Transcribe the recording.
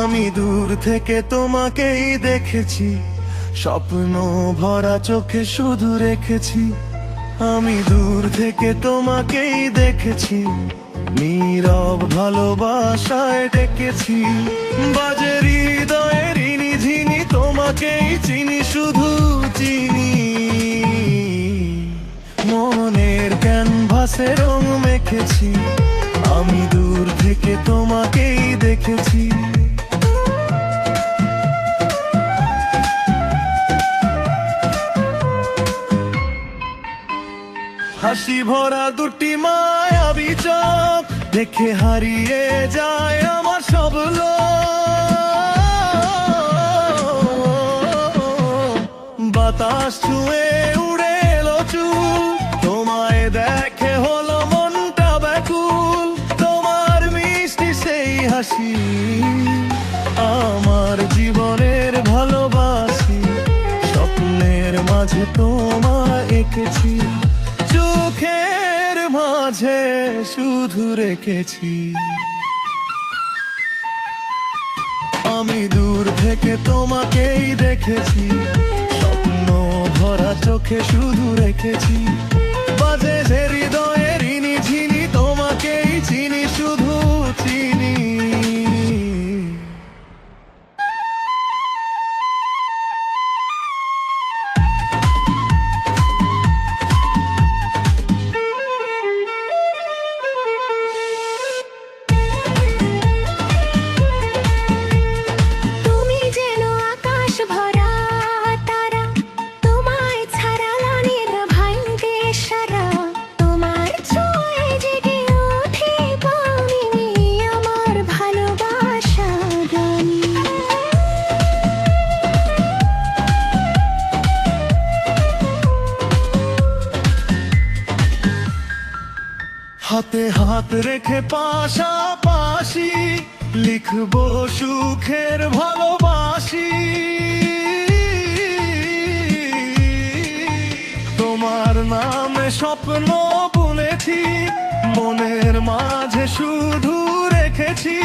আমি দূর থেকে তোমাকেই দেখেছি, স্বপ্ন ভরা চোখে শুধু রেখেছি। আমি দূর থেকে তোমাকেই দেখেছি, নীরব ভালোবাসায় ডেকেছি। বাজে হৃদয়ের ঝিনি, তোমাকেই চিনি, শুধু চিনি। মনের ক্যানভাসে রং মেখেছি, আমি দূর থেকে তোমাকেই দেখেছি। হাসি ভরা দুটি মায়াবী চোখ দেখে হারিয়ে যায় আমার সব লোভ। বাতাস ছুঁয়ে উড়ে এলো চুল, তোমায় দেখে হলো মনটা ব্যাকুল। তোমার মিষ্টি সেই হাসি আমার জীবনের ভালোবাসি, স্বপ্নের মাঝে তোমায় এঁকেছি, চোখের মাঝে শুধু রেখেছি। আমি দূর থেকে তোমাকেই দেখেছি, স্বপ্ন ভরা চোখে শুধু রেখেছি। বাজে যে হৃদয়ের ঝিনি, তোমাকেই চিনি, শুধু চিনি। হাতে হাত রেখে পাশাপাশি লিখবো সুখের ভালোবাসি। তোমার নামে স্বপ্ন বুনেছি, মনের মাঝে শুধু রেখেছি।